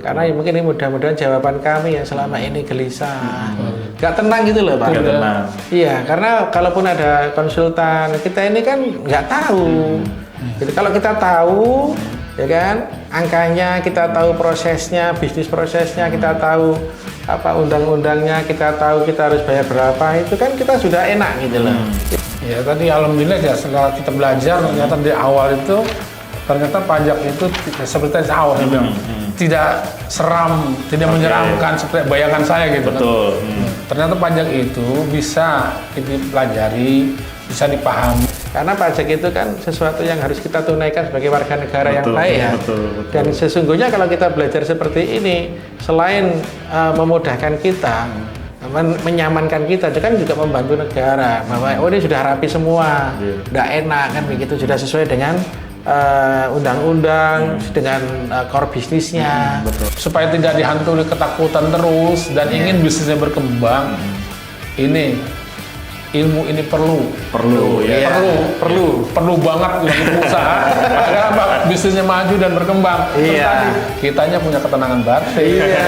betul. Karena mungkin ini mudah-mudahan jawaban kami yang selama ini gelisah, nggak tenang gitu loh Pak. Nggak tenang. Iya, karena kalaupun ada konsultan, kita ini kan nggak tahu. Jadi kalau kita tahu, ya kan, angkanya, kita tahu prosesnya, bisnis prosesnya, kita tahu apa undang-undangnya, kita tahu kita harus bayar berapa, itu kan kita sudah enak gitu loh. Ya tadi alhamdulillah ya setelah kita belajar ternyata di awal itu ternyata pajak itu seperti awal saya bilang tidak seram, tidak menyeramkan seperti bayangan saya gitu. Betul. Ternyata pajak itu bisa dipelajari, bisa dipahami. Karena pajak itu kan sesuatu yang harus kita tunaikan sebagai warga negara yang Betul, baik ya. betul. Dan sesungguhnya kalau kita belajar seperti ini, selain memudahkan kita, menyamankan kita, itu kan juga membantu negara bahwa oh ini sudah rapi semua, udah enak kan begitu, sudah sesuai dengan undang-undang, dengan core bisnisnya. Supaya tidak dihantui ketakutan terus dan ingin bisnisnya berkembang, ini ilmu ini perlu Ya. perlu banget bagi pengusaha agar apa bisnisnya maju dan berkembang. Terus Iya. tadi kitanya punya ketenangan batin. Iya.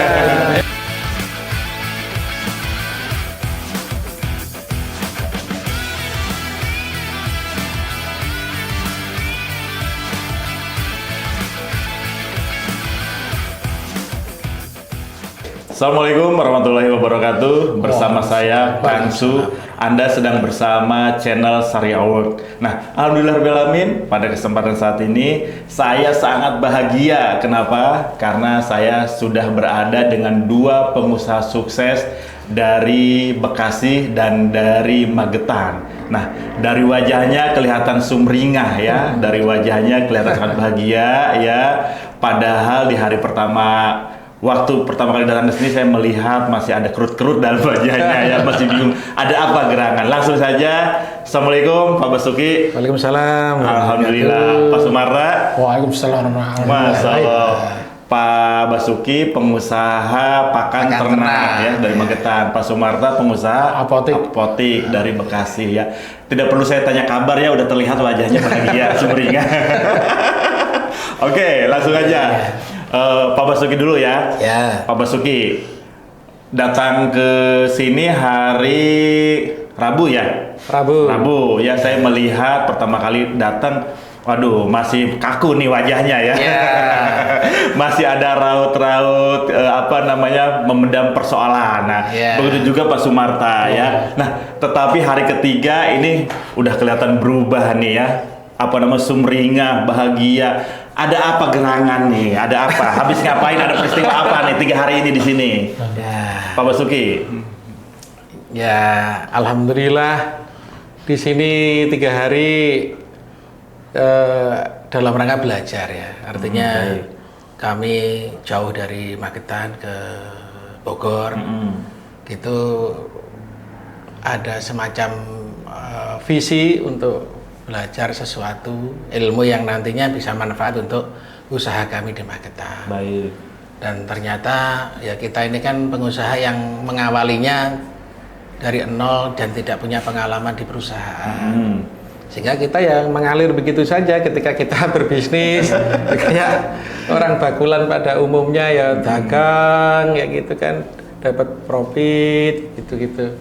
Assalamualaikum warahmatullahi wabarakatuh. Bersama saya Kang Su. Anda sedang bersama channel Syariah World. Nah, alhamdulillahirobbilalamin, pada kesempatan saat ini saya sangat bahagia. Kenapa? Karena saya sudah berada dengan dua pengusaha sukses dari Bekasi dan dari Magetan. Nah, dari wajahnya kelihatan sumringah ya, dari wajahnya kelihatan sangat bahagia ya. Padahal di hari pertama, waktu pertama kali datang ke sini, saya melihat masih ada kerut-kerut dalam wajahnya ya, masih bingung ada apa gerangan. Langsung saja, Assalamualaikum Pak Basuki. Waalaikumsalam. Alhamdulillah. Pak Sumarta. Waalaikumsalam. Masya Allah. Pak Basuki pengusaha pakan ternak ya dari Magetan. Pak Sumarta pengusaha apotik dari Bekasi ya. Tidak perlu saya tanya kabar ya, udah terlihat wajahnya bahagia sumringah. Oke, langsung aja. Pak Basuki dulu ya. Ya. Pak Basuki datang ke sini hari Rabu ya. Rabu ya, saya melihat pertama kali datang, waduh masih kaku nih wajahnya ya. Masih ada raut-raut memendam persoalan. Nah, begitu juga Pak Sumarta ya. Nah, tetapi hari ketiga ini udah kelihatan berubah nih ya. Sumringah, bahagia. Ada apa gerangan nih? Ada apa? Habis ngapain? Ada peristiwa apa nih 3 hari ini di sini? Ya. Pak Basuki. Ya, alhamdulillah di sini 3 hari dalam rangka belajar ya. Artinya kami jauh dari Magetan ke Bogor. Itu ada semacam visi untuk belajar sesuatu ilmu yang nantinya bisa manfaat untuk usaha kami di Magetan. Baik. Dan ternyata ya kita ini kan pengusaha yang mengawalinya dari nol dan tidak punya pengalaman di perusahaan. Sehingga kita yang mengalir begitu saja ketika kita berbisnis. Kayak orang bakulan pada umumnya ya dagang ya gitu kan, dapat profit gitu-gitu.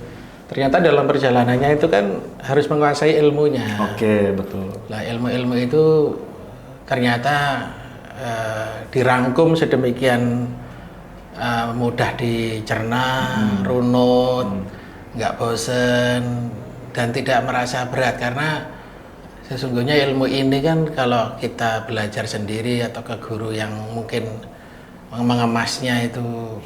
Ternyata dalam perjalanannya itu kan harus menguasai ilmunya. Oke, betul. Nah, ilmu-ilmu itu ternyata dirangkum sedemikian mudah dicerna, runut, nggak bosen, dan tidak merasa berat. Karena sesungguhnya ilmu ini kan kalau kita belajar sendiri atau ke guru yang mungkin mengemasnya itu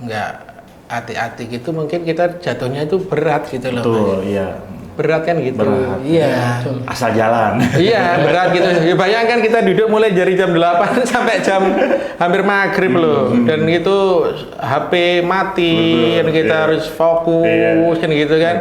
nggak hati-hati gitu, mungkin kita jatuhnya itu berat gitu loh. Betul, iya. Berat kan gitu. Berat. Iya. Asal jalan. Iya, berat gitu. Ya, bayangkan kita duduk mulai dari jam 8 sampai jam hampir maghrib loh. Dan itu HP mati, dan kita harus fokus kan gitu kan.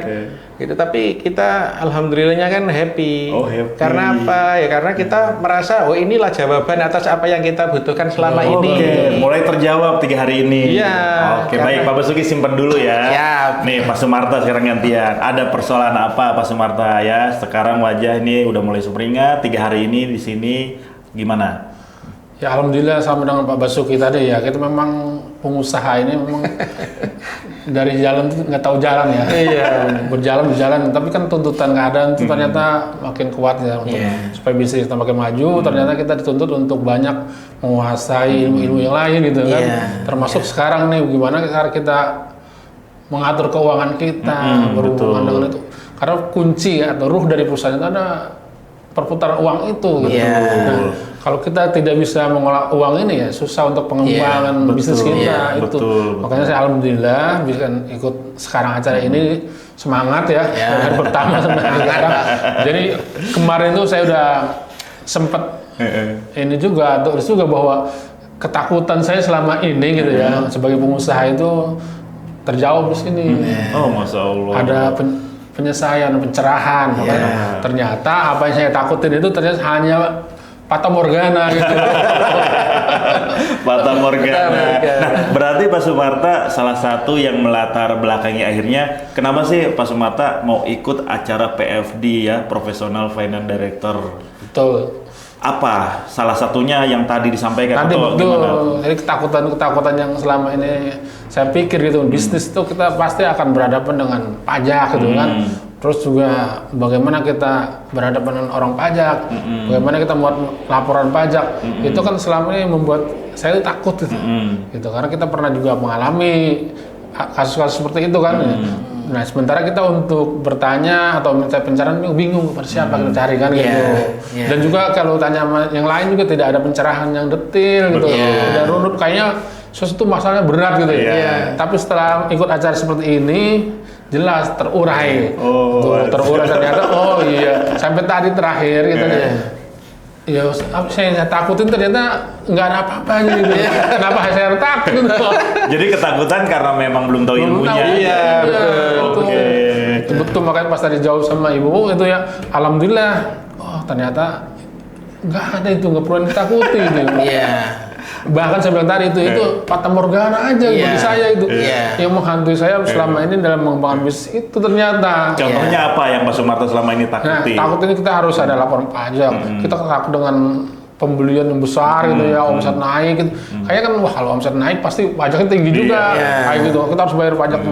Gitu, tapi kita alhamdulillahnya kan happy. Oh, happy. Karena apa? Ya karena kita merasa oh inilah jawaban atas apa yang kita butuhkan selama ini. Oke, mulai terjawab 3 hari ini. Iya. Oke, baik Pak Basuki simpan dulu ya. Siap. Nih Pak Sumarta sekarang gantian. Ada persoalan apa Pak Sumarta ya? Sekarang wajah ini udah mulai sumringah, 3 hari ini di sini gimana? Ya alhamdulillah sama dengan Pak Basuki tadi ya, kita memang pengusaha ini memang dari jalan tuh nggak tahu jalan ya. Iya. berjalan, tapi kan tuntutan keadaan itu ternyata makin kuat ya untuk supaya bisnis kita makin maju. Ternyata kita dituntut untuk banyak menguasai ilmu-ilmu yang lain gitu kan. Termasuk sekarang nih gimana cara kita mengatur keuangan kita berhubungan dengan itu. Karena kunci atau ruh dari perusahaan itu ada perputaran uang itu gitu. Nah, kalau kita tidak bisa mengolah uang ini ya susah untuk pengembangan bisnis kita itu. Makanya saya alhamdulillah bisa ikut sekarang acara ini, semangat ya. Dari pertama sampai sekarang. Jadi kemarin tuh saya udah sempet ini juga tulis juga bahwa ketakutan saya selama ini gitu ya sebagai pengusaha itu terjawab di sini. Oh, Masya Allah. Ada penyelesaian, pencerahan. Ternyata apa yang saya takutin itu ternyata hanya Fata Morgana gitu. Fata Morgana. Nah, berarti Pak Sumarta salah satu yang melatar belakangi akhirnya kenapa sih Pak Sumarta mau ikut acara PFD ya, Professional Finance Director? Betul. Apa salah satunya yang tadi disampaikan Tadi atau betul. gimana? Jadi ketakutan yang selama ini saya pikir gitu, bisnis itu kita pasti akan berhadapan dengan pajak gitu kan. Terus juga bagaimana kita berhadapan dengan orang pajak, bagaimana kita membuat laporan pajak, itu kan selama ini membuat saya takut gitu. Gitu karena kita pernah juga mengalami kasus-kasus seperti itu kan. Nah, sementara kita untuk bertanya atau minta pencerahan bingung pada siapa kita cari kan gitu. Dan juga kalau tanya yang lain juga tidak ada pencerahan yang detail gitu. Dan runut kayaknya sesuatu masalahnya berat gitu ya. Tapi setelah ikut acara seperti ini jelas terurai. Terurai ternyata sampai tadi terakhir gitu ya saya takutin ternyata nggak ada apa-apanya gitu. Kenapa saya takut gitu. Jadi ketakutan karena memang belum tahu ilmunya. Betul, makanya pas tadi jawab sama ibu itu ya alhamdulillah ternyata nggak ada itu, nggak perlu ditakuti gitu. Bahkan saya bilang tadi itu Fata Morgana aja bagi saya itu yang menghantui saya selama ini dalam mengembangkan bisnis itu ternyata. Contohnya apa yang Pak Sumarta selama ini takuti? Nah, takut ini kita harus ada laporan pajak. Kita takut dengan pembelian yang besar gitu ya, omset naik gitu. Kayaknya kan wah kalau omset naik pasti pajaknya tinggi juga. Kayak gitu. Kita harus bayar pajak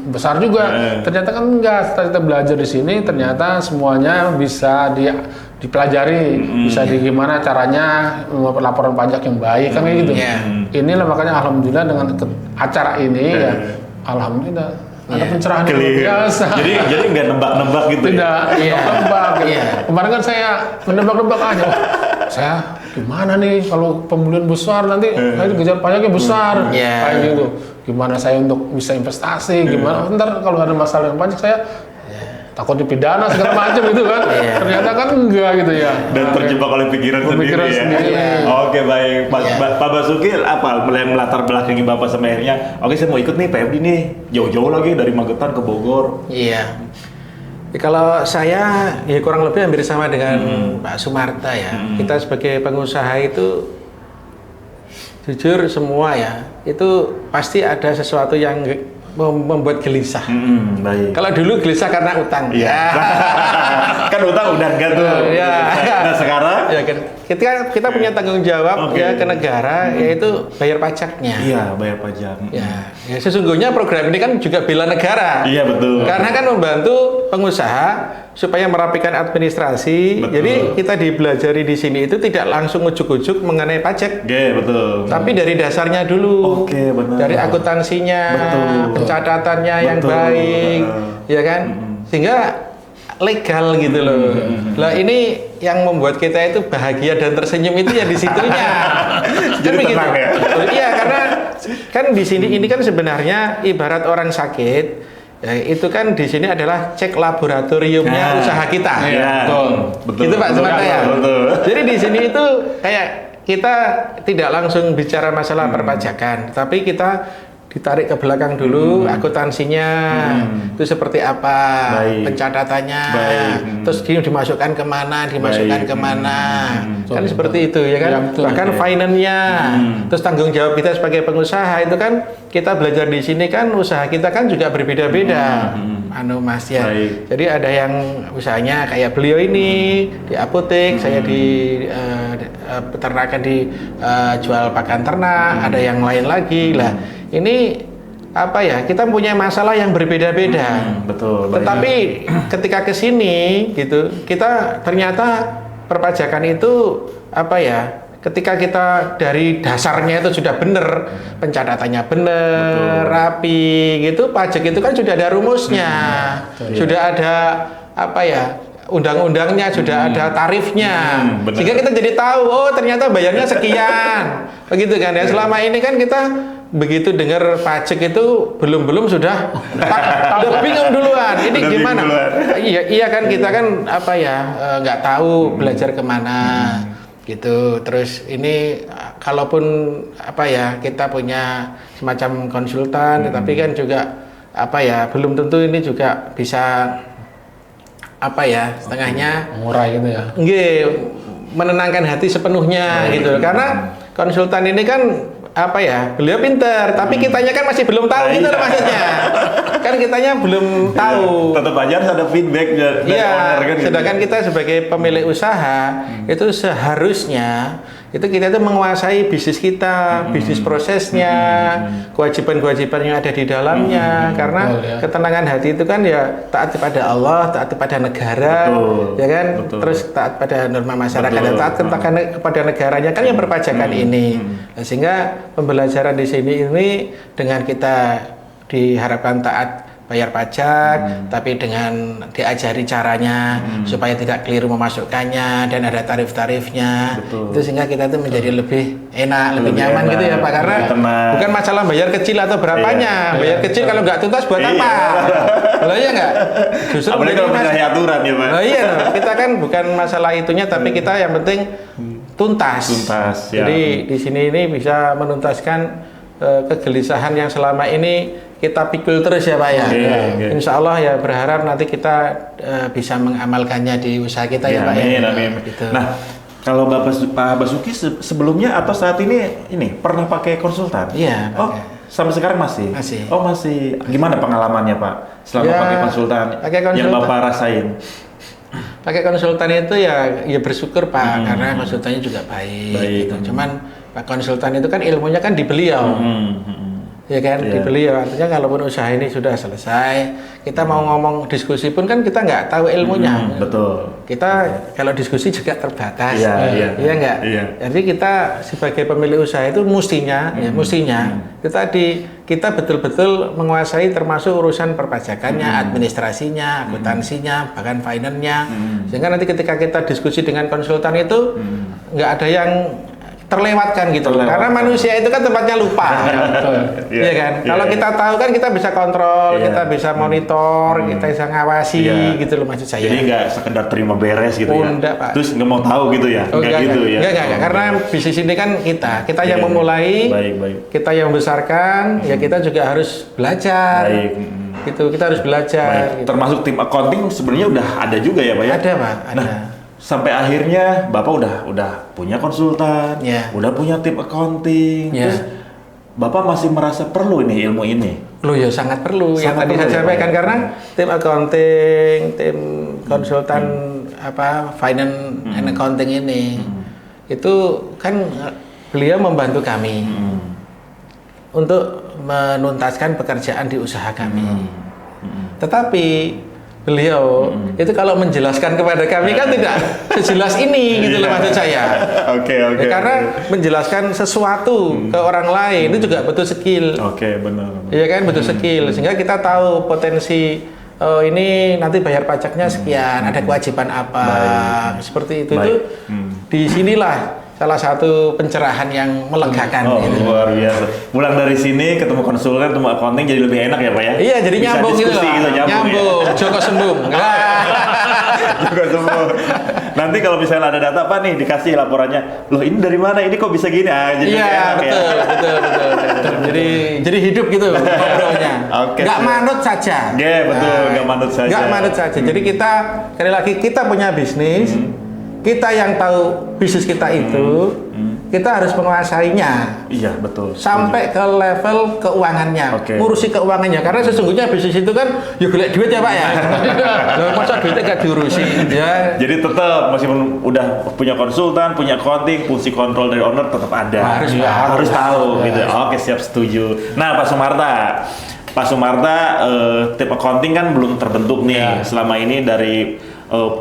besar juga. Ternyata kan enggak. Setelah kita belajar di sini ternyata semuanya bisa dipelajari, bisa gimana caranya membuat laporan pajak yang baik kan kayak gitu. Inilah makanya alhamdulillah dengan acara ini ya alhamdulillah ada pencerahan yang luar biasa. Jadi nggak nebak-nebak gitu. Tidak, nebak. Kemarin kan saya menebak-nebak aja. Saya gimana nih kalau pembelian besar nanti saya dikejar pajaknya besar kayak gitu. Gimana saya untuk bisa investasi? Gimana ntar kalau ada masalah yang pajak saya takut dipidana segala macam gitu kan. Ternyata kan enggak gitu ya. Dan terjebak oleh pikiran sendiri ya. Oke, baik. Pak Basuki apa yang melatar belakangi Bapak sampai akhirnya oke saya mau ikut nih PFD nih. Jauh-jauh lagi dari Magetan ke Bogor. Kalau saya ya kurang lebih hampir sama dengan Pak Sumarta ya. Kita sebagai pengusaha itu jujur semua ya, itu pasti ada sesuatu yang membuat gelisah. Baik. Kalau dulu gelisah karena utang. Kan utang udah enggak tuh. Nah sekarang ya kan kita punya tanggung jawab ya ke negara, yaitu bayar pajaknya. Iya, bayar pajak. Ya sesungguhnya program ini kan juga bela negara. Iya, betul. Karena kan membantu pengusaha supaya merapikan administrasi. Betul. Jadi kita dipelajari di sini itu tidak langsung ujuk-ujuk mengenai pajak. Betul. Tapi dari dasarnya dulu. Benar. Dari akuntansinya, pencatatannya yang baik, ya kan? Sehingga legal gitu loh. Lah ini yang membuat kita itu bahagia dan tersenyum itu ya di situnya. Jadi tenang ya. Iya, karena kan di sini ini kan sebenarnya ibarat orang sakit. Ya, itu kan di sini adalah cek laboratoriumnya usaha kita. Betul. Gitu Pak Sumarta ya. Betul. Jadi di sini itu kayak kita tidak langsung bicara masalah perpajakan, tapi kita ditarik ke belakang dulu, akuntansinya itu seperti apa, pencatatannya, terus dimasukkan kemana, kan seperti itu ya kan, bahkan finance-nya, terus tanggung jawab kita sebagai pengusaha itu kan kita belajar di sini kan usaha kita kan juga berbeda-beda, Mas ya. Jadi ada yang usahanya kayak beliau ini di apotek, saya di peternakan jual pakan ternak, ada yang lain lagi. Lah, ini apa ya? Kita punya masalah yang berbeda-beda. Betul. Tetapi ketika ke sini gitu, kita ternyata perpajakan itu apa ya? Ketika kita dari dasarnya itu sudah benar, pencatatannya benar, rapi gitu, pajak itu kan sudah ada rumusnya, sudah ada apa ya? Undang-undangnya, sudah ada tarifnya, sehingga kita jadi tahu, oh ternyata bayarnya sekian, begitu kan ya. Selama ini kan kita begitu dengar pajak itu belum sudah bingung duluan. Ini gimana? Iya kan kita kan apa ya nggak tahu belajar kemana gitu. Terus ini kalaupun apa ya kita punya semacam konsultan, tetapi kan juga apa ya belum tentu ini juga bisa apa ya setengahnya murah gitu ya. Menenangkan hati sepenuhnya gitu. Karena konsultan ini kan apa ya beliau pinter, tapi kitanya kan masih belum tahu gitu loh maksudnya. Kan kitanya belum tahu. Tetap aja harus ada feedback dari owner kan. Sedangkan kita sebagai pemilik usaha itu seharusnya itu kita itu menguasai bisnis kita, bisnis prosesnya, kewajiban-kewajiban yang ada di dalamnya. Karena ketenangan hati itu kan ya taat kepada Allah, taat kepada negara, ya kan, terus taat pada norma masyarakat, dan taat kepada negaranya kan yang perpajakan ini. Nah, sehingga pembelajaran di sini ini dengan kita diharapkan taat bayar pajak, tapi dengan diajari caranya supaya tidak keliru memasukkannya dan ada tarif-tarifnya. Itu sehingga kita itu menjadi lebih enak, lebih nyaman gitu ya Pak, karena bukan masalah bayar kecil atau berapanya. Bayar kecil kalau nggak tuntas buat apa? Loh iya nggak? Justru apalagi kalau menyalahi aturan ya Pak. Loh iya, kita kan bukan masalah itunya, tapi kita yang penting tuntas. Ya. Jadi di sini ini bisa menuntaskan kegelisahan yang selama ini kita pikul terus ya Pak ya. Insya Allah ya berharap nanti kita bisa mengamalkannya di usaha kita ya Pak ya. Amin. Gitu. Nah, kalau Pak Basuki sebelumnya atau saat ini pernah pakai konsultan? Iya. Oh, sampai sekarang masih? Masih. Oh masih. Gimana pengalamannya Pak selama pakai konsultan? Yang Bapak rasain? Pakai konsultan itu ya bersyukur Pak, karena konsultannya juga baik. Gitu. Cuman Pak konsultan itu kan ilmunya kan di beliau. Ya kan, di beliau. Artinya kalaupun usaha ini sudah selesai, kita mau ngomong diskusi pun kan kita nggak tahu ilmunya. Betul. Kita kalau diskusi juga terbatas. Iya nggak? Iya. Jadi kita sebagai pemilik usaha itu mestinya kita betul-betul menguasai termasuk urusan perpajakannya, administrasinya, akuntansinya, bahkan finance-nya. Sehingga nanti ketika kita diskusi dengan konsultan itu nggak ada yang terlewatkan gitu. Karena manusia itu kan tempatnya lupa. Iya kan? Kalau kita tahu kan kita bisa kontrol, kita bisa monitor, kita bisa ngawasi gitu loh maksud saya. Jadi nggak sekedar terima beres gitu ya. Enggak, Pak. Terus nggak mau tahu gitu ya. Enggak. Karena bisnis ini kan kita yang memulai, kita yang membesarkan, ya kita juga harus belajar. Gitu, kita harus belajar. Gitu. Termasuk tim accounting sebenarnya udah ada juga ya Pak ya? Ada Pak, ada. Nah, sampai akhirnya Bapak udah punya konsultan, udah punya tim accounting, terus Bapak masih merasa perlu ini ilmu ini? Loh ya sangat perlu. Yang tadi saya sampaikan karena tim accounting, tim konsultan finance and accounting ini itu kan beliau membantu kami untuk menuntaskan pekerjaan di usaha kami. Tetapi beliau itu kalau menjelaskan kepada kami kan tidak sejelas ini gitu loh maksud saya. Oke. Ya, karena menjelaskan sesuatu ke orang lain itu juga butuh skill. Benar. Iya kan butuh skill sehingga kita tahu potensi ini nanti bayar pajaknya sekian, ada kewajiban apa, seperti itu. Itu di sinilah salah satu pencerahan yang melegakan. Gitu. Luar biasa. Pulang dari sini ketemu konsultan, ketemu accounting jadi lebih enak ya Pak ya? Iya, jadi bisa nyambung gitu loh. Nyambung. Ya? Joko sembung. Joko sembung. Nanti kalau misalnya ada data apa nih dikasih laporannya, loh ini dari mana? Ini kok bisa gini? Jadi betul. Jadi hidup gitu ngobrolnya. Nggak manut saja. Betul. Nggak manut saja. Jadi kita sekali lagi kita punya bisnis. Kita yang tahu bisnis kita itu, kita harus menguasainya Iya, betul. sampai ke level keuangannya, Oke. ngurusi keuangannya. Karena sesungguhnya bisnis itu kan ya golek duit ya Pak ya. Loh, masa duitnya gak diurusi ya. Jadi tetap meskipun udah punya konsultan, punya accounting, fungsi kontrol dari owner tetap ada. Harus, Ya, Pak. harus tahu Harus. gitu. Oke, siap, setuju. Nah, Pak Sumarta. Pak Sumarta, tim accounting kan belum terbentuk nih. Selama ini dari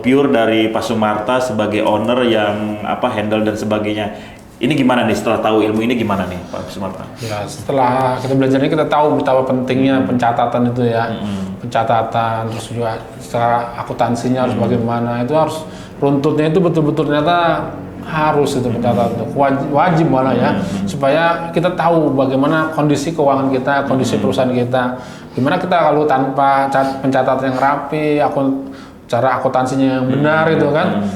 pure dari Pak Sumarta sebagai owner yang handle dan sebagainya. Ini gimana nih setelah tahu ilmu ini gimana nih Pak Sumarta? Ya, setelah kita belajar ini kita tahu betapa pentingnya pencatatan itu ya. Pencatatan, terus juga secara akuntansinya harus bagaimana. Itu harus runtutnya itu betul-betul ternyata harus itu pencatatan itu wajib malah ya, supaya kita tahu bagaimana kondisi keuangan kita, kondisi perusahaan kita. Gimana kita kalau tanpa pencatatan yang rapi, cara akuntansinya yang benar itu kan,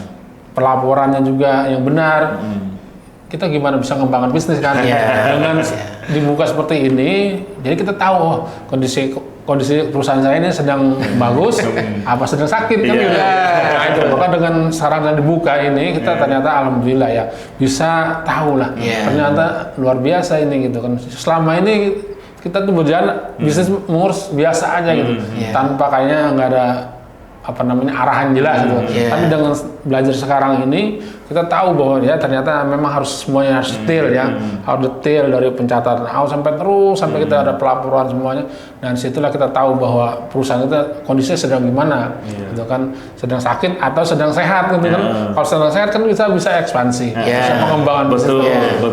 pelaporannya juga yang benar. Kita gimana bisa mengembangkan bisnis kan? Dengan dibuka seperti ini, jadi kita tahu kondisi perusahaan saya ini sedang bagus, apa sedang sakit kan? Nah itu maka dengan saran yang dibuka ini kita ternyata alhamdulillah ya bisa tahu lah. Ternyata luar biasa ini gitu kan. Selama ini kita tuh berjalan bisnis mengurus biasa aja gitu, tanpa kayaknya nggak ada arahan jelas gitu. Tapi dengan belajar sekarang ini kita tahu bahwa ya ternyata memang harus semuanya harus detail ya, harus detail dari pencatatan awal sampai kita ada pelaporan semuanya. Dan situlah kita tahu bahwa perusahaan kita kondisinya sedang gimana, gitu kan, sedang sakit atau sedang sehat gitu kan. Kalau sedang sehat kan bisa ekspansi, bisa pengembangan bisnis.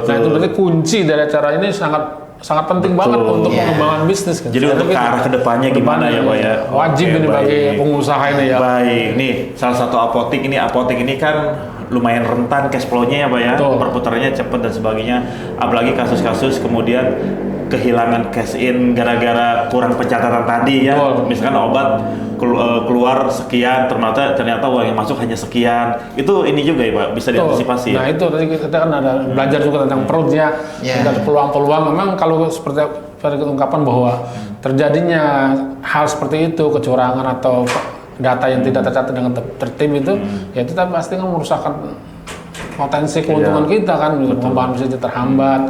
Nah itu berarti kunci dari acara ini sangat penting banget untuk pengembangan bisnis kan. Jadi untuk ke arah kedepannya gimana ya Pak ya? Wajib ini bagi pengusaha ini ya. Baik, nih salah satu apotek ini kan lumayan rentan cash flow-nya ya Pak ya, perputarannya cepat dan sebagainya. Apalagi kasus-kasus kemudian kehilangan cash in gara-gara kurang pencatatan tadi ya. Misalkan obat keluar sekian, ternyata uang yang masuk hanya sekian. Itu ini juga ya Pak, bisa diantisipasi. Nah itu tadi kita kan ada belajar juga tentang perutnya, ada peluang-peluang. Memang kalau seperti ungkapan bahwa terjadinya hal seperti itu, kecurangan atau data yang tidak tercatat dengan tertib itu, ya itu pasti kan merusakkan potensi keuntungan kita kan, pengembangan bisnis terhambat,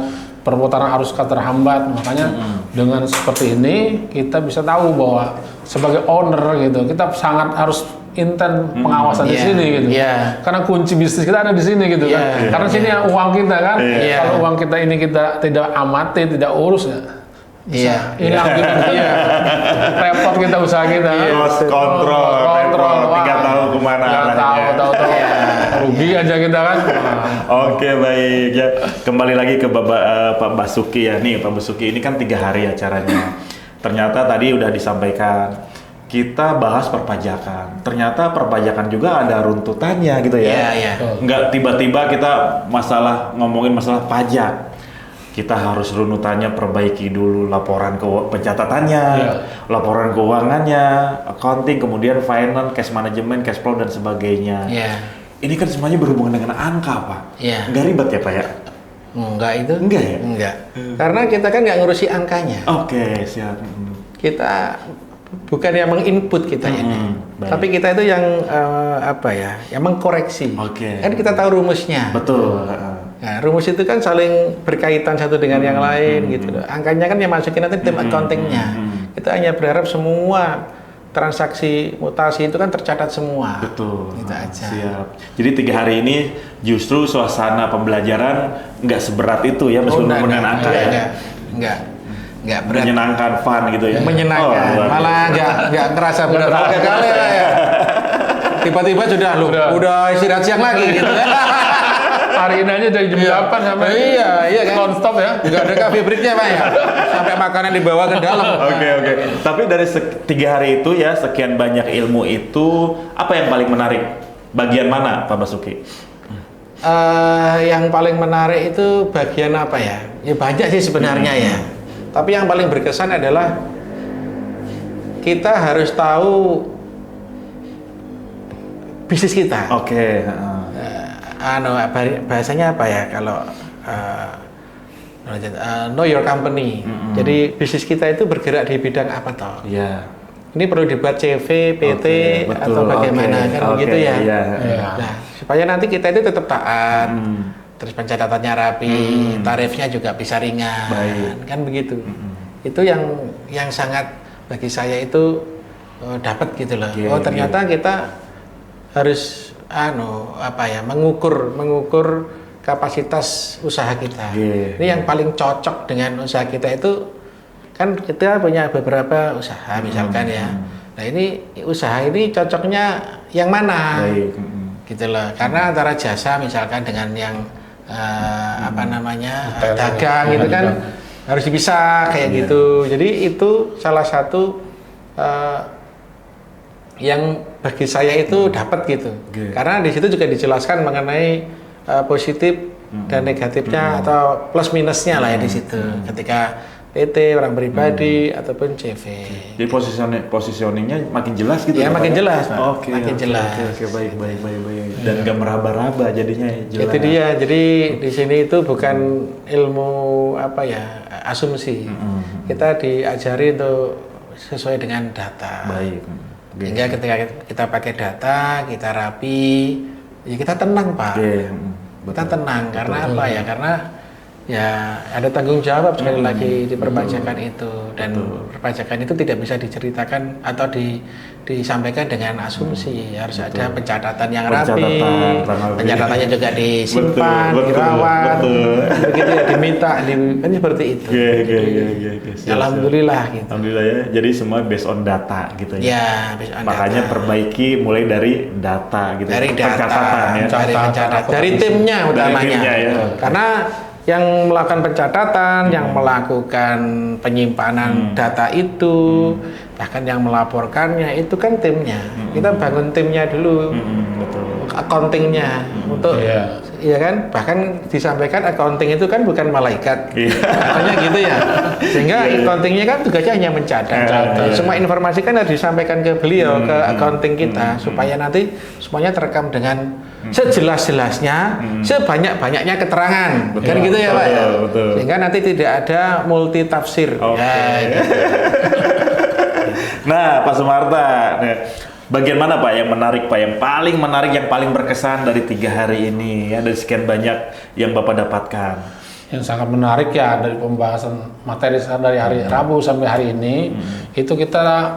perputaran arus terhambat. Makanya dengan seperti ini kita bisa tahu bahwa sebagai owner gitu kita sangat harus intens pengawasan di sini gitu. Karena kunci bisnis kita ada di sini gitu kan. Karena sini uang kita kan. Kalau uang kita ini kita tidak amati, tidak urus ya. Hilang kita repot kita usaha kita. Lost kontrol. Nggak tahu kemana arahnya. Tahu rugi aja kita kan. Oke, baik ya. Kembali lagi ke Pak Basuki ya. Nih Pak Basuki, ini kan 3 hari acaranya. Ternyata tadi udah disampaikan kita bahas perpajakan. Ternyata perpajakan juga ada runtutannya gitu ya. Nggak tiba-tiba kita ngomongin masalah pajak. Kita harus runutannya perbaiki dulu, laporan pencatatannya, laporan keuangannya, accounting, kemudian finance, cash management, cash flow dan sebagainya. Ini kan semuanya berhubungan dengan angka Pak. Nggak ribet ya Pak ya? Enggak itu? Enggak ya? Enggak. Karena kita kan nggak ngurusi angkanya. Oke, siap. Kita bukan yang menginput kita ini, tapi kita itu yang yang mengkoreksi. Kan kita tahu rumusnya. Betul. Nah, rumus itu kan saling berkaitan satu dengan yang lain gitu loh. Angkanya kan yang masukin nanti tim accountingnya. Kita hanya berharap semua transaksi mutasi itu kan tercatat semua. Betul. Gitu aja. Siap. Jadi 3 hari ini justru suasana pembelajaran nggak seberat itu ya meskipun menggunakan angka ya. Enggak berat. Menyenangkan, fun gitu ya. Menyenangkan. Malah nggak terasa berat. Oke kali lah ya. Tiba-tiba udah istirahat siang lagi gitu. Hari ini aja dari jam 8 sampai iya kan? non-stop ya. Nggak ada coffee break-nya Pak ya. Sampai makanan dibawa ke dalam. Oke. Tapi dari 3 hari itu ya, sekian banyak ilmu itu, apa yang paling menarik? Bagian mana Pak Basuki? Yang paling menarik itu bagian apa ya? Ya banyak sih sebenarnya ya. Tapi yang paling berkesan adalah kita harus tahu bisnis kita. Oke. Bahasanya apa ya kalau know your company. Jadi bisnis kita itu bergerak di bidang apa toh? Ini perlu dibuat CV, PT atau bagaimana kan begitu ya. Nah, supaya nanti kita itu tetap taat. terus pencatatannya rapi, tarifnya juga bisa ringan, Baik. kan begitu. Itu yang sangat bagi saya itu dapat gitu loh. Oke, Oh ternyata kita harus mengukur kapasitas usaha kita. Oke. Ini yang paling cocok dengan usaha kita itu kan kita punya beberapa usaha misalkan ya. Nah ini usaha ini cocoknya yang mana? Baik. Gitu loh. Karena antara jasa misalkan dengan yang dagang gitu kan harus dipisah kayak gitu. Jadi itu salah satu yang bagi saya itu dapat gitu. Karena di situ juga dijelaskan mengenai positif dan negatifnya atau plus minusnya lah ya di situ. Ketika PT orang pribadi ataupun CV. Jadi positioningnya makin jelas gitu. Ya makin Pak? jelas, Pak. Oke, Makin oke, jelas. Oke, baik. Dan nggak meraba-raba jadinya jelas. Itu dia. Jadi di sini itu bukan ilmu asumsi. Kita diajari untuk sesuai dengan data. Baik. Sehingga ketika kita pakai data, kita rapi, ya kita tenang Pak. Kita tenang karena apa ya? Karena ya ada tanggung jawab sekali lagi di perpajakan itu, dan perpajakan itu tidak bisa diceritakan atau disampaikan dengan asumsi. Harus ada pencatatan yang rapi, pencatatannya juga disimpan, dirawat, begitu ya, diminta, kan seperti itu. Alhamdulillah gitu. Alhamdulillah ya. Jadi semua based on data gitu ya. Ya, based on Makanya data. perbaiki mulai dari data gitu. Dari data, Pencatatan ya. dari pencatatan, dari timnya utamanya. timnya, ya. Karena yang melakukan pencatatan, yang melakukan penyimpanan data itu, bahkan yang melaporkannya itu kan timnya. Kita bangun timnya dulu, accountingnya untuk, iya kan. Bahkan disampaikan accounting itu kan bukan malaikat, katanya gitu ya. Sehingga accountingnya kan tugasnya hanya mencatat. Semua informasi kan harus disampaikan ke beliau, ke accounting kita, supaya nanti semuanya terekam dengan sejelas-jelasnya, sebanyak-banyaknya keterangan, kan gitu ya Pak ya. Sehingga nanti tidak ada multi tafsir. Ya, gitu. Nah, Pak Sumarta, bagian mana Pak yang menarik Pak, yang paling menarik, yang paling berkesan dari 3 hari ini ya, dari sekian banyak yang Bapak dapatkan? Yang sangat menarik ya dari pembahasan materi dari hari Rabu sampai hari ini, itu kita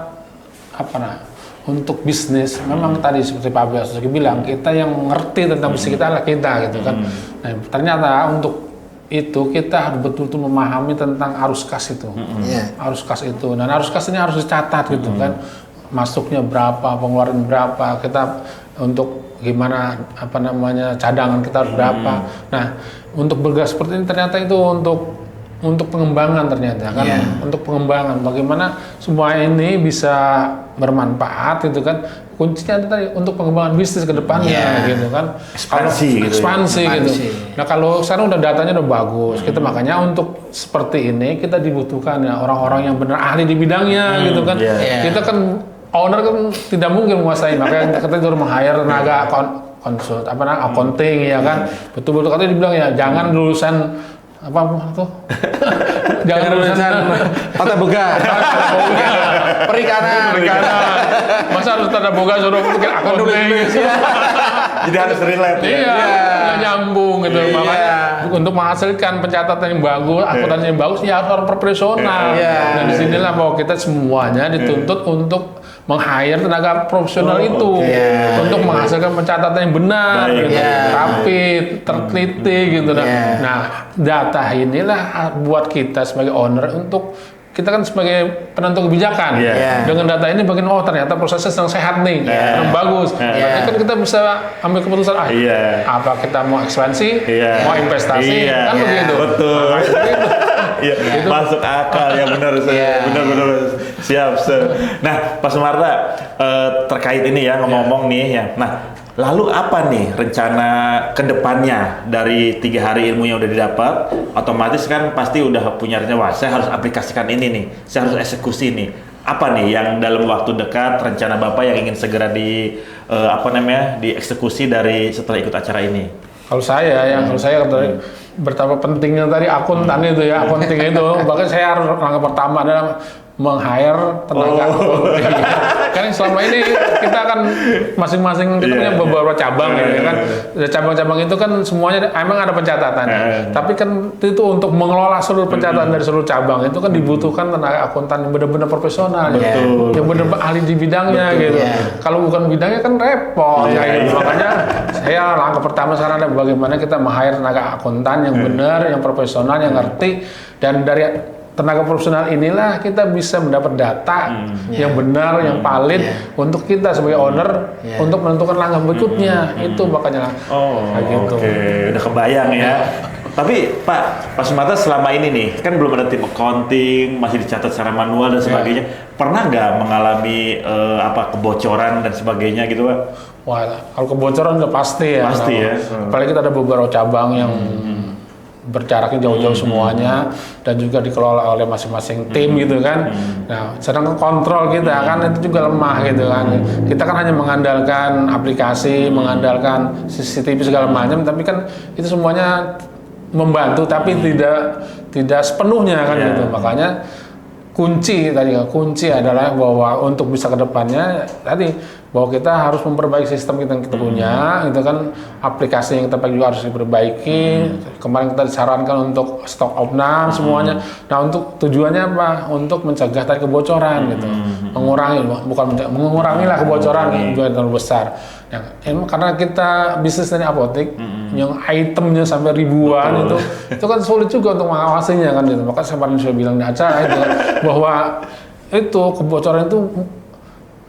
untuk bisnis memang tadi seperti Pak Biasuki bilang, kita yang mengerti tentang bisnis kita adalah kita gitu kan. Nah, ternyata untuk itu kita harus betul-betul memahami tentang arus kas itu. Arus kas itu, dan arus kas ini harus dicatat gitu kan. Masuknya berapa, pengeluaran berapa, kita untuk gimana cadangan kita harus berapa. Nah, untuk bergerak seperti ini ternyata itu untuk pengembangan ternyata kan, untuk pengembangan bagaimana semua ini bisa bermanfaat gitu kan. Kuncinya itu tadi untuk pengembangan bisnis ke depannya gitu kan. Ekspansi gitu. Nah, kalau sekarang udah datanya udah bagus, kita makanya untuk seperti ini kita dibutuhkan ya orang-orang yang benar ahli di bidangnya gitu kan. Kita kan owner kan tidak mungkin menguasai, makanya kita harus meng-hire tenaga konsult accounting ya kan. Betul-betul katanya dibilang ya jangan lulusan jangan lulusan tata boga, perikanan. Masa harus tata boga suruh bikin accounting gitu. Jadi harus relate. Nggak nyambung gitu. Makanya untuk menghasilkan pencatatan yang bagus, akuntansi yang bagus ya harus profesional. Dan disinilah bahwa kita semuanya dituntut untuk meng-hire tenaga profesional itu untuk menghasilkan pencatatan yang benar, rapi, terteliti gitu. Nah, data inilah buat kita sebagai owner untuk kita kan sebagai penentu kebijakan. Dengan data ini bagian ternyata prosesnya sedang sehat nih, sedang bagus. Berarti kan kita bisa ambil keputusan apa kita mau ekspansi, mau investasi, kan begitu. Betul. Masuk akal ya, benar. Benar. Siap. Nah, Pak Sumarta, terkait ini ya ngomong-ngomong nih ya. Nah, lalu apa nih rencana kedepannya dari 3 hari ilmu yang udah didapat? Otomatis kan pasti udah punya rencana, wah saya harus aplikasikan ini nih, saya harus eksekusi nih. Apa nih yang dalam waktu dekat rencana Bapak yang ingin segera dieksekusi dari setelah ikut acara ini? Kalau saya betapa pentingnya tadi akuntan itu ya, accounting itu. Bahkan saya harus langkah pertama adalah meng-hire tenaga accounting. Kan selama ini kita kan masing-masing kita punya beberapa cabang gitu kan. Cabang-cabang itu kan semuanya emang ada pencatatan. Tapi kan itu untuk mengelola seluruh pencatatan dari seluruh cabang itu kan dibutuhkan tenaga akuntan yang benar-benar profesional, Betul. yang benar-benar ahli di bidangnya gitu. Kalau bukan bidangnya kan repot kayak gitu. Makanya saya langkah pertama sekarang adalah bagaimana kita meng-hire tenaga akuntan yang benar, yang profesional, yang ngerti, dan dari tenaga profesional inilah kita bisa mendapat data yang benar, yang valid untuk kita sebagai owner untuk menentukan langkah berikutnya. Itu makanya kayak gitu. Oke, udah kebayang ya. Tapi Pak Sumata selama ini nih kan belum ada tim accounting, masih dicatat secara manual dan sebagainya. Pernah nggak mengalami kebocoran dan sebagainya gitu Pak? Wah, kalau kebocoran udah pasti ya. Pasti ya. Apalagi kita ada beberapa cabang yang berjaraknya jauh-jauh semuanya dan juga dikelola oleh masing-masing tim gitu kan. Nah, sedangkan kontrol kita kan itu juga lemah gitu kan. Kita kan hanya mengandalkan aplikasi, mengandalkan CCTV segala macam, tapi kan itu semuanya membantu tapi tidak sepenuhnya kan gitu. Makanya kunci adalah bahwa untuk bisa ke depannya tadi bahwa kita harus memperbaiki sistem kita yang kita punya, itu kan aplikasi yang kita pakai juga harus diperbaiki. Kemarin kita disarankan untuk stok opnam semuanya. Nah, untuk tujuannya apa? Untuk mencegah tadi kebocoran gitu, mengurangi lah kebocoran yang terlalu besar. Nah, karena kita bisnis dari apotek yang itemnya sampai ribuan itu kan sulit juga untuk mengawasinya kan gitu. Maka saya bilang di acara itu bahwa itu kebocoran itu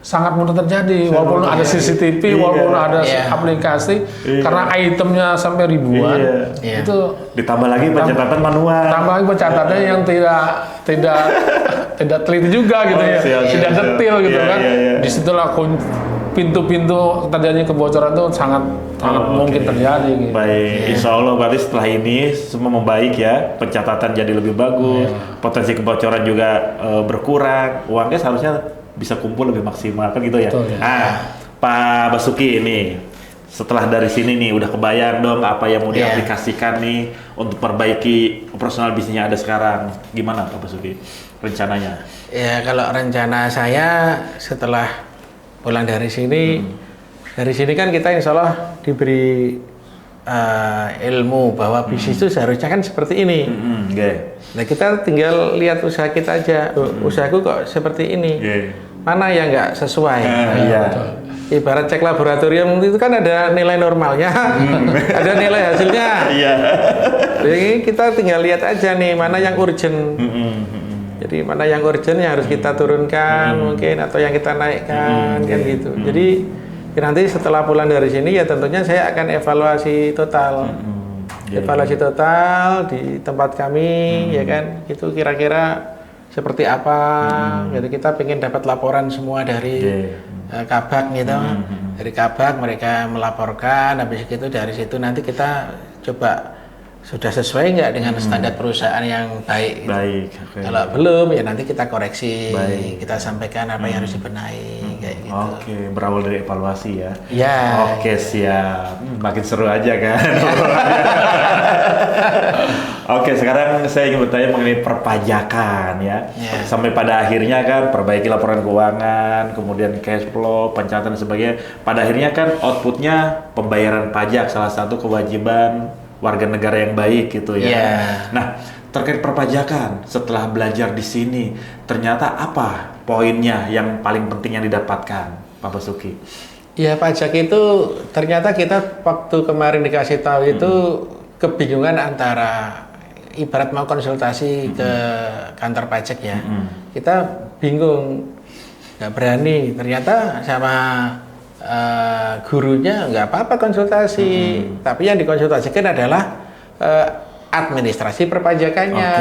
sangat mudah terjadi walaupun ada CCTV, walaupun ada aplikasi, karena itemnya sampai ribuan. Itu ditambah lagi pencatatan manual. Tambah lagi pencatatannya yang tidak teliti juga gitu tidak detail gitu kan. Disitulah pintu-pintu terjadi kebocoran itu sangat mungkin terjadi gitu. Baik, insya Allah berarti setelah ini semua membaik ya, pencatatan jadi lebih bagus, potensi kebocoran juga berkurang, uangnya seharusnya bisa kumpul lebih maksimal kan gitu ya. Betul, ya. Nah, Pak Basuki ini setelah dari sini nih udah kebayang dong apa yang mau diaplikasikan nih untuk perbaiki operasional bisnisnya ada sekarang. Gimana Pak Basuki rencananya? Ya, kalau rencana saya setelah pulang dari sini, kan kita insya Allah diberi ilmu bahwa bisnis itu seharusnya kan seperti ini. Nah, kita tinggal lihat usaha kita aja. Usahaku kok seperti ini. Mana yang nggak sesuai? Ibarat cek laboratorium itu kan ada nilai normalnya, ada nilai hasilnya. Jadi kita tinggal lihat aja nih mana yang urgent. Jadi mana yang urgent yang harus kita turunkan mungkin atau yang kita naikkan kan gitu. Jadi nanti setelah pulang dari sini ya tentunya saya akan evaluasi total. Evaluasi total di tempat kami ya kan. Itu kira-kira seperti apa. Jadi kita ingin dapat laporan semua dari Kabak gitu. Dari Kabak mereka melaporkan, habis itu dari situ nanti kita coba sudah sesuai nggak dengan standar perusahaan yang baik. Kalau belum ya nanti kita koreksi, kita sampaikan apa yang harus dibenahi kayak gitu. Oke, berawal dari evaluasi ya. Ya. Oke, siap. Makin seru aja kan. Oke, sekarang saya ingin bertanya mengenai perpajakan ya. Sampai pada akhirnya kan perbaiki laporan keuangan, kemudian cash flow, pencatatan dan sebagainya. Pada akhirnya kan outputnya pembayaran pajak, salah satu kewajiban warga negara yang baik gitu ya. Nah, terkait perpajakan, setelah belajar di sini, ternyata apa poinnya yang paling penting yang didapatkan, Pak Basuki? Ya, pajak itu ternyata kita waktu kemarin dikasih tahu itu kebingungan antara ibarat mau konsultasi ke kantor pajak ya. Kita bingung, nggak berani. Ternyata sama gurunya nggak apa-apa konsultasi, tapi yang dikonsultasikan adalah administrasi perpajakannya,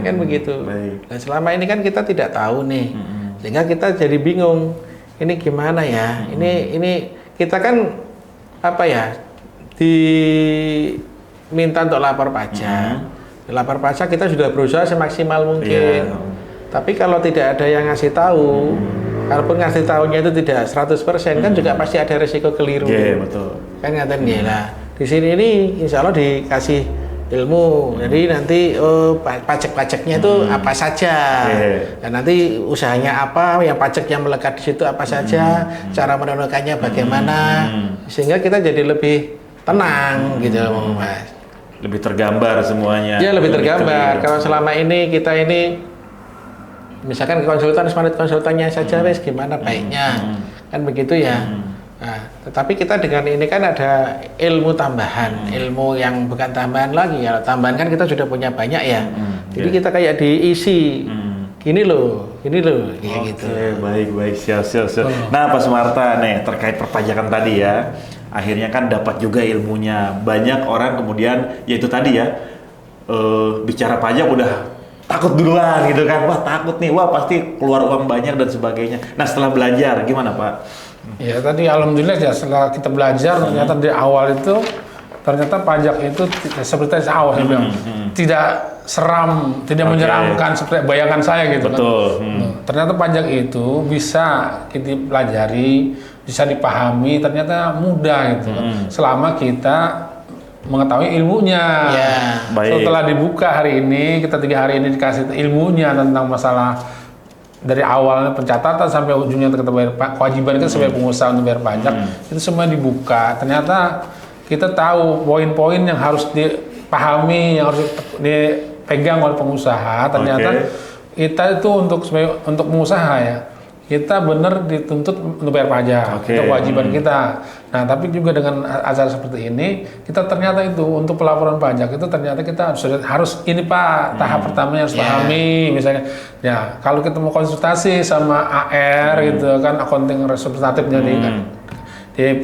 kan begitu. Nah, selama ini kan kita tidak tahu nih, sehingga kita jadi bingung. Ini gimana ya? Ini kita kan apa ya? Diminta untuk lapor pajak. Lapor pajak kita sudah berusaha semaksimal mungkin. Tapi kalau tidak ada yang ngasih tahu, kalaupun ngasih tahunya itu tidak 100%, kan juga pasti ada resiko keliru. Betul. Kan ngatain dia lah. Di sini ini insya Allah dikasih ilmu. Jadi nanti pajak-pajaknya itu apa saja. Dan nanti usahanya apa, yang pajak yang melekat di situ apa saja, cara menunaikannya bagaimana, sehingga kita jadi lebih tenang gitu loh, Mas. Lebih tergambar semuanya. Ya, lebih tergambar. Kalau selama ini kita ini misalkan ke konsultan, smart konsultannya saja wes gimana baiknya. Kan begitu ya. Nah, tetapi kita dengan ini kan ada ilmu tambahan, ilmu yang bukan tambahan lagi. Kalau tambahan kan kita sudah punya banyak ya. Jadi kita kayak diisi, gini loh, kayak gitu. Baik, siap. Nah, Pak Sumarta nih terkait perpajakan tadi ya, akhirnya kan dapat juga ilmunya. Banyak orang kemudian, yaitu tadi ya, bicara pajak udah takut duluan gitu kan, wah takut nih, wah pasti keluar uang banyak dan sebagainya. Nah, setelah belajar gimana Pak? Ya tadi alhamdulillah ya setelah kita belajar ternyata di awal itu ternyata pajak itu seperti awal saya bilang tidak seram, tidak menyeramkan seperti bayangan saya gitu. Betul. Kan. Ternyata pajak itu bisa kita pelajari, bisa dipahami, ternyata mudah gitu. Selama kita mengetahui ilmunya. Baik. Setelah dibuka hari ini, kita 3 hari ini dikasih ilmunya tentang masalah dari awalnya pencatatan sampai ujungnya kita bayar kewajiban kita sebagai pengusaha untuk bayar pajak, itu semua dibuka. Ternyata kita tahu poin-poin yang harus dipahami, yang harus dipegang oleh pengusaha. Ternyata kita itu untuk pengusaha ya, kita benar dituntut untuk bayar pajak, itu kewajiban kita. Nah, tapi juga dengan acara seperti ini, kita ternyata itu untuk pelaporan pajak itu ternyata kita harus ini Pak, tahap pertamanya harus pahami, misalnya. Ya, kalau kita mau konsultasi sama AR gitu kan, accounting representatifnya di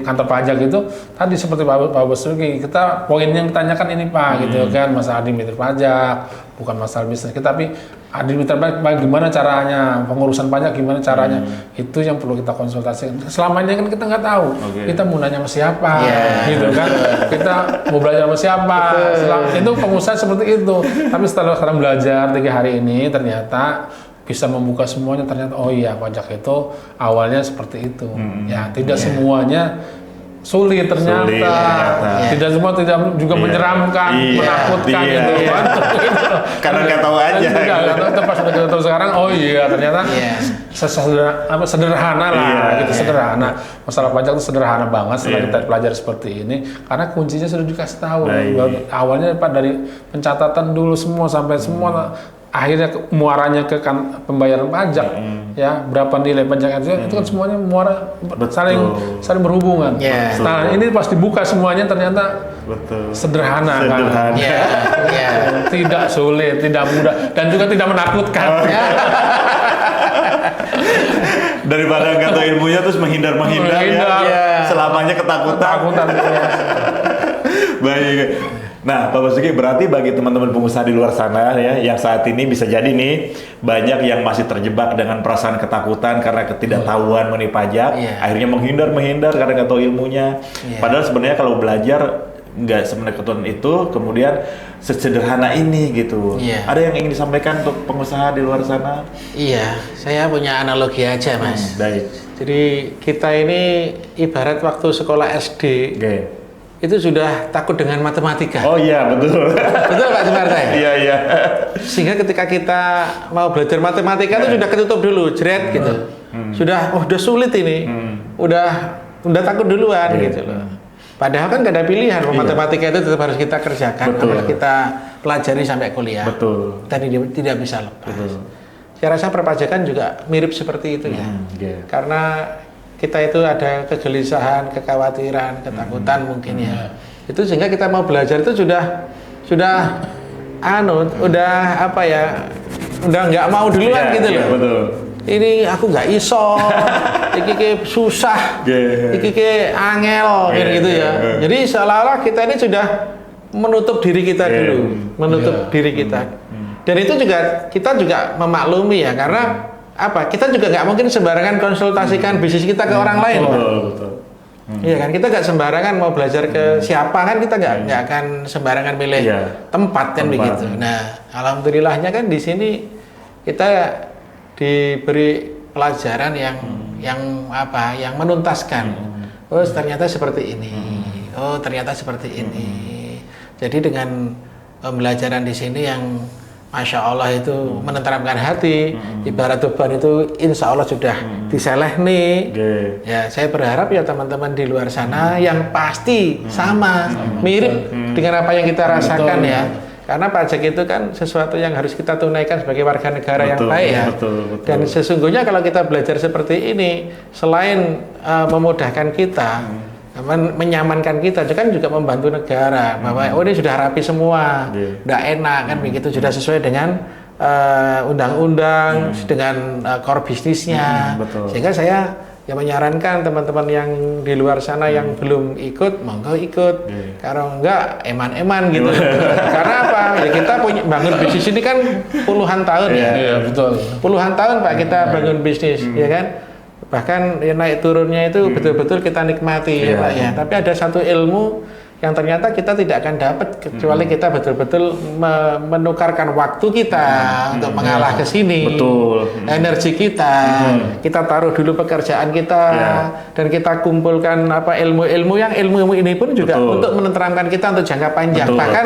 kantor pajak itu, tadi seperti Pak Basuki, kita poin yang ditanyakan ini Pak, gitu kan, masalah administratif pajak, bukan masalah bisnis kita, tapi administratif pajak gimana caranya, pengurusan pajak gimana caranya, itu yang perlu kita konsultasikan. Selama ini kan kita nggak tahu, kita mau nanya sama siapa, gitu kan, kita mau belajar sama siapa, itu pengusaha seperti itu. Tapi setelah sekarang belajar 3 hari ini, ternyata bisa membuka semuanya, ternyata oh iya pajak itu awalnya seperti itu. Ya, tidak semuanya sulit ternyata. Tidak semua tidak juga menyeramkan, menakutkan gitu kan. Karena nggak tahu aja. Nggak tahu pas udah tahu sekarang, oh iya ternyata sederhana lah gitu, sederhana. Masalah pajak itu sederhana banget setelah kita pelajari seperti ini, karena kuncinya sudah dikasih tahu. Awalnya Pak dari pencatatan dulu semua sampai semua akhirnya muaranya ke pembayaran pajak, ya berapa nilai pajak itu kan semuanya muara saling berhubungan. Nah ini pas dibuka semuanya ternyata sederhana. Kan? Tidak sulit, tidak mudah, dan juga tidak menakutkan. Daripada nggak tahu ilmunya terus menghindar ya. Selamanya ketakutan. Baik. Nah, Pak Basuki, berarti bagi teman-teman pengusaha di luar sana ya, yang saat ini bisa jadi nih banyak yang masih terjebak dengan perasaan ketakutan karena ketidaktahuan mengenai pajak, akhirnya menghindar karena nggak tahu ilmunya. Padahal sebenarnya kalau belajar nggak semenakutkan itu, kemudian sesederhana ini gitu. Ada yang ingin disampaikan untuk pengusaha di luar sana? Iya, saya punya analogi aja, Mas. Baik. Jadi kita ini ibarat waktu sekolah SD. Itu sudah takut dengan matematika. Oh iya, betul. Betul Pak Sumarta? Iya. Sehingga ketika kita mau belajar matematika itu sudah ketutup dulu, jeret gitu. Sudah sulit ini. Udah takut duluan gitu loh. Padahal kan gak ada pilihan, matematika itu tetap harus kita kerjakan, harus kita pelajari sampai kuliah. Betul. Kita tidak bisa lepas. Saya rasa perpajakan juga mirip seperti itu ya. Karena kita itu ada kegelisahan, kekhawatiran, ketakutan mungkin ya. Itu sehingga kita mau belajar itu sudah udah nggak mau duluan gitu loh. Betul. Ini aku nggak iso, iki susah, iki angel gitu ya. Jadi seolah-olah kita ini sudah menutup diri kita dulu, diri kita. Dan itu juga kita juga memaklumi ya, karena kita juga nggak mungkin sembarangan konsultasikan bisnis kita ke orang lain. Betul. Iya kan, kita nggak sembarangan mau belajar ke siapa kan, kita nggak akan sembarangan pilih tempat kan begitu. Nah, alhamdulillahnya kan di sini kita diberi pelajaran yang menuntaskan. Oh ternyata seperti ini. Oh ternyata seperti ini. Jadi dengan pembelajaran di sini yang Masya Allah itu menenteramkan hati. Ibarat beban itu insya Allah sudah diseleh nih. Ya, saya berharap ya teman-teman di luar sana yang pasti sama, mirip dengan apa yang kita rasakan ya. Karena pajak itu kan sesuatu yang harus kita tunaikan sebagai warga negara yang baik ya. Dan sesungguhnya kalau kita belajar seperti ini, selain memudahkan kita, menyamankan kita, juga membantu negara bahwa oh ini sudah rapi semua, udah enak kan begitu, sudah sesuai dengan undang-undang, dengan core bisnisnya. Sehingga saya menyarankan teman-teman yang di luar sana yang belum ikut, monggo ikut. Kalau enggak eman-eman gitu. Karena apa? Ya kita punya bangun bisnis ini kan puluhan tahun ya. Iya, betul. Puluhan tahun Pak kita bangun bisnis, ya kan? Bahkan ya, naik turunnya itu betul-betul kita nikmati ya Pak ya. Tapi ada satu ilmu yang ternyata kita tidak akan dapat kecuali kita betul-betul menukarkan waktu kita untuk mengalah ke sini, energi kita, kita taruh dulu pekerjaan kita dan kita kumpulkan ilmu-ilmu yang ilmu ini pun juga untuk menenteramkan kita untuk jangka panjang. Bahkan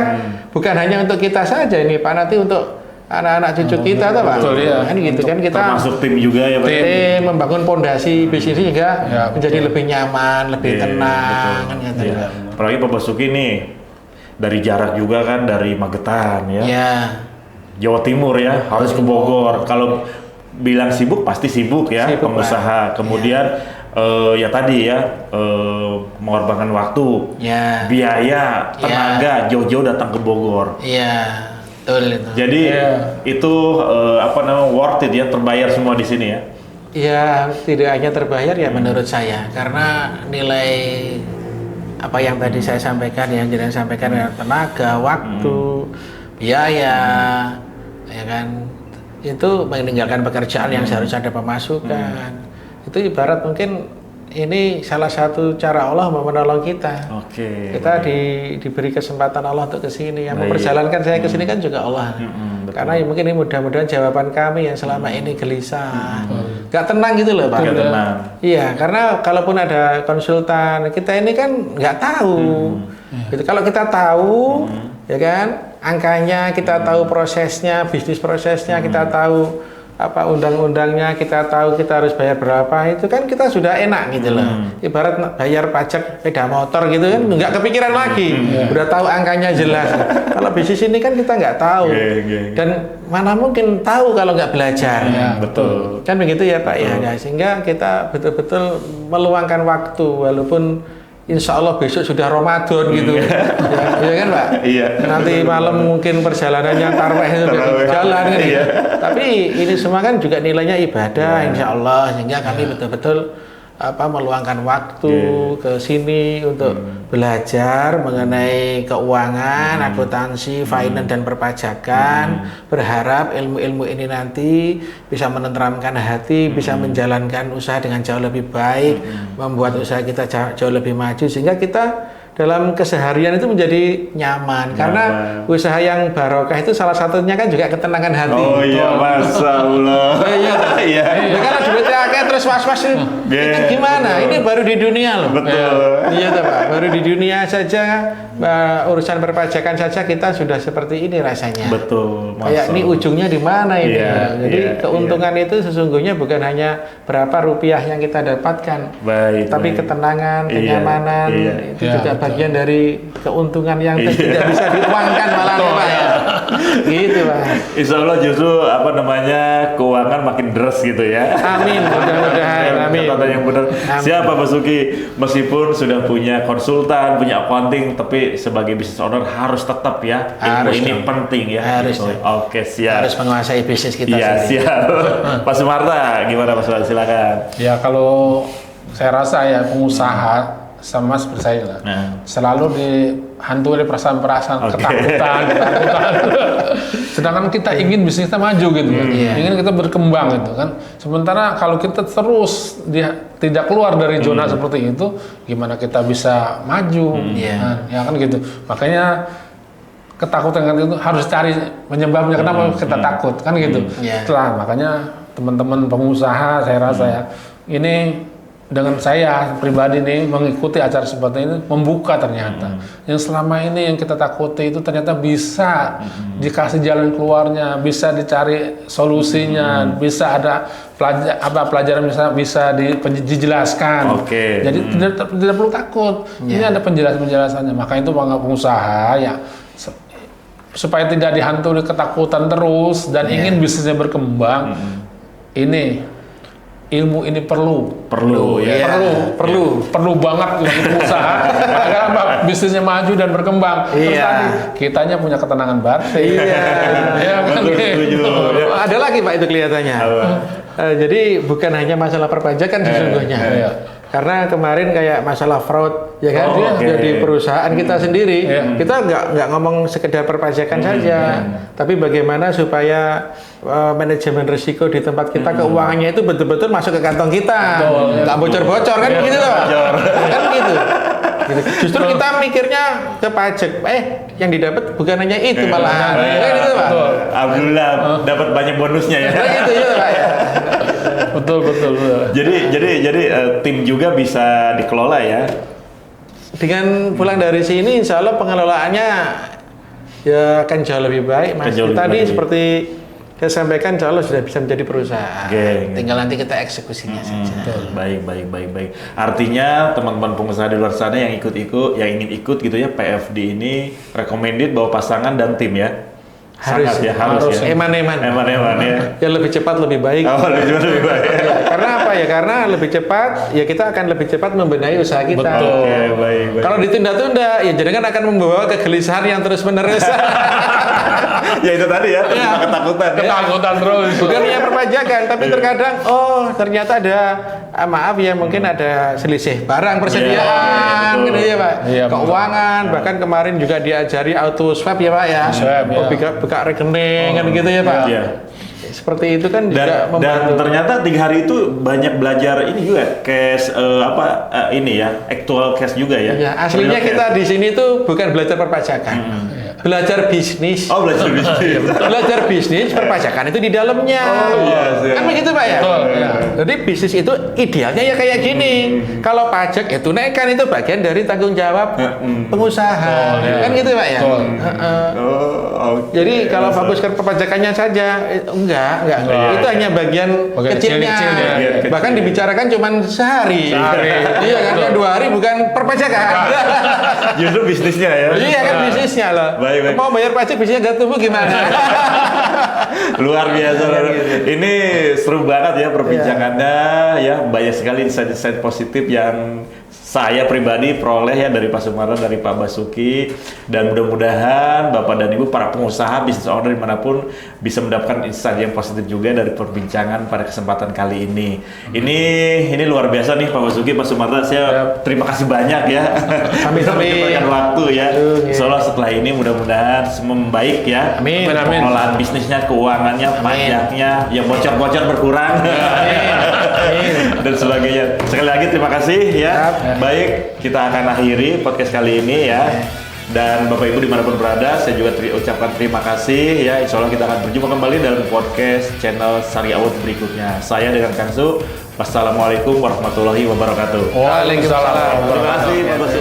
bukan hanya untuk kita saja ini Pak, nanti untuk anak-anak cucu kita tuh Pak. Kan gitu kan kita termasuk tim juga ya Pak. Tim membangun pondasi bisnis juga menjadi lebih nyaman, lebih tenang kan gitu. Apalagi Pak Basuki nih dari jarak juga kan, dari Magetan ya. Jawa Timur ya, harus ke Bogor. Kalau bilang sibuk pasti sibuk ya, pengusaha. Kemudian ya tadi ya mengorbankan waktu, biaya, tenaga, jauh-jauh datang ke Bogor. Betul itu. Jadi itu worth it ya, terbayar semua di sini ya. Iya, tidak hanya terbayar ya menurut saya, karena nilai apa yang tadi saya sampaikan, yang jenengan sampaikan, tenaga, waktu, biaya, ya kan, itu meninggalkan pekerjaan yang seharusnya ada pemasukan. Itu ibarat mungkin ini salah satu cara Allah menolong kita. Kita diberi kesempatan Allah untuk kesini. Yang memperjalankan saya kesini kan juga Allah. Karena ya mungkin ini mudah-mudahan jawaban kami yang selama ini gelisah, nggak tenang gitu loh Pak. Iya, karena kalaupun ada konsultan, kita ini kan nggak tahu. Gitu. Kalau kita tahu, ya kan, angkanya, kita tahu prosesnya, bisnis prosesnya, kita tahu undang-undangnya, kita tahu kita harus bayar berapa, itu kan kita sudah enak gitu loh. Ibarat bayar pajak sepeda motor gitu kan, nggak kepikiran lagi, udah tahu angkanya jelas. Kalau bisnis ini kan kita nggak tahu, dan mana mungkin tahu kalau nggak belajar. Betul. Kan begitu ya Pak ya. Sehingga kita betul-betul meluangkan waktu, walaupun Insya Allah besok sudah Ramadan gitu, ya kan Pak? Nanti malam mungkin perjalanannya tarawih jalan kan? Tapi ini semua kan juga nilainya ibadah, Insya Allah. Sehingga kami betul-betul meluangkan waktu ke sini untuk belajar mengenai keuangan, akuntansi, finance dan perpajakan. Berharap ilmu-ilmu ini nanti bisa menenteramkan hati, bisa menjalankan usaha dengan jauh lebih baik, membuat usaha kita jauh lebih maju, sehingga kita dalam keseharian itu menjadi nyaman. Karena usaha yang barokah itu salah satunya kan juga ketenangan hati. Oh iya, Masya Allah. Iya. Karena duitnya akeh terus was-was itu gimana? Ini baru di dunia loh. Betul. Iya Pak. Baru di dunia saja, urusan perpajakan saja kita sudah seperti ini rasanya. Betul. Kayak ini ujungnya di mana ini? Jadi keuntungan itu sesungguhnya bukan hanya berapa rupiah yang kita dapatkan, tapi ketenangan, kenyamanan, itu juga bagian dari keuntungan yang tidak bisa diuangkan malah Pak ya. Gitu Pak. Insya Allah justru keuangan makin deras gitu ya. Amin, mudah-mudahan. Amin. Kata yang benar. Siapa Basuki meskipun sudah punya konsultan, punya accounting, tapi sebagai business owner harus tetap ya. Ilmu ini penting ya. Harus. Oke, siap. Harus menguasai bisnis kita sendiri. Siap. Pak Sumarta, gimana Pak Sumarta? Silakan. Ya kalau saya rasa ya pengusaha sama seperti saya lah, selalu dihantui oleh perasaan-perasaan ketakutan. Sedangkan kita ingin bisnis kita maju gitu, ingin kita berkembang gitu kan. Sementara kalau kita terus tidak keluar dari zona seperti itu, gimana kita bisa maju? Ya kan gitu. Makanya ketakutan itu harus cari penyebabnya, kenapa kita takut kan gitu. Setelah makanya teman-teman pengusaha saya rasa ya ini dengan saya pribadi nih mengikuti acara seperti ini membuka ternyata yang selama ini yang kita takuti itu ternyata bisa dikasih jalan keluarnya, bisa dicari solusinya, bisa ada pelajaran bisa dijelaskan. Oke. Jadi tidak perlu takut. Ini ada penjelasannya. Maka itu pengusaha ya supaya tidak dihantui ketakutan terus dan ingin bisnisnya berkembang. Ini ilmu ini perlu ya. perlu banget untuk pengusaha agar apa bisnisnya maju dan berkembang. Terus tadi kitanya punya ketenangan batin. Iya. kan gitu. Ada lagi Pak itu kelihatannya. Jadi bukan hanya masalah perpajakan sesungguhnya. Karena kemarin kayak masalah fraud, ya kan, di perusahaan kita sendiri, kita nggak ngomong sekedar perpajakan saja, tapi bagaimana supaya manajemen risiko di tempat kita keuangannya itu betul-betul masuk ke kantong kita, nggak bocor-bocor kan gitu loh, kan gitu. Justru kita mikirnya ke pajak, yang didapat bukan hanya itu malahan, kan gitu Pak. Alhamdulillah dapat banyak bonusnya ya. Gitu ya Pak ya. Betul. Jadi tim juga bisa dikelola ya. Dengan pulang dari sini, insya Allah pengelolaannya ya akan jauh lebih baik, Mas. Tadi seperti saya sampaikan, insya Allah sudah bisa menjadi perusahaan. Tinggal nanti kita eksekusinya saja. Baik. Artinya teman-teman pengusaha di luar sana yang ingin ikut gitu ya, PFD ini recommended bawa pasangan dan tim ya. Harus ya. Eman-eman ya. Ya lebih cepat lebih baik. Lebih baik. Karena apa ya? Karena lebih cepat ya kita akan lebih cepat membenahi usaha kita. Betul. Baik. Kalau ditunda-tunda ya jangan akan membawa kegelisahan yang terus-menerus. Ya itu tadi ya, ketakutan. Ketakutan terus. Bukan hanya perpajakan, tapi terkadang ternyata ada maaf ya mungkin ada selisih barang persediaan gitu ya Pak. Keuangan bahkan kemarin juga diajari auto swap ya Pak ya. Buka rekening kan gitu ya Pak. Seperti itu kan juga membantu. Dan ternyata 3 hari itu banyak belajar ini juga cash ini ya, actual cash juga ya. Iya, aslinya kita di sini tuh bukan belajar perpajakan. Belajar bisnis. Belajar bisnis. Belajar bisnis, perpajakan itu di dalamnya. Kan begitu Pak ya? Jadi bisnis itu idealnya ya kayak gini. Kalau pajak ya tunaikan, itu bagian dari tanggung jawab pengusaha. Kan gitu Pak ya? Jadi kalau fokuskan perpajakannya saja, enggak. Itu hanya bagian kecilnya. Bahkan dibicarakan cuma sehari. Iya kan, 2 hari bukan perpajakan. Justru bisnisnya ya. Iya kan bisnisnya loh. Baik. Mau bayar pajak bisnisnya nggak tumbuh gimana? Luar biasa. Ini seru banget ya perbincangannya ya, banyak sekali insight-insight positif yang saya pribadi peroleh ya dari Pak Sumarno, dari Pak Basuki, dan mudah-mudahan Bapak dan Ibu para pengusaha bisnis owner dimanapun bisa mendapatkan insight yang positif juga dari perbincangan pada kesempatan kali ini. Ini luar biasa nih Pak Basuki, Pak Sumarno, saya terima kasih banyak ya. Sampai waktu ya. Insyaallah setelah ini mudah-mudahan semua membaik ya. Amin. Pengelolaan bisnisnya, keuangannya, pajaknya, yang bocor-bocor berkurang. Dan sebagainya. Sekali lagi terima kasih ya. Baik, kita akan akhiri podcast kali ini ya. Dan Bapak Ibu dimanapun berada, saya juga ucapkan terima kasih ya. Insya Allah kita akan berjumpa kembali dalam podcast channel Sari Award berikutnya. Saya dengan Kang Su. Wassalamualaikum warahmatullahi wabarakatuh. Waalaikumsalam. Terima kasih Pak Basuki.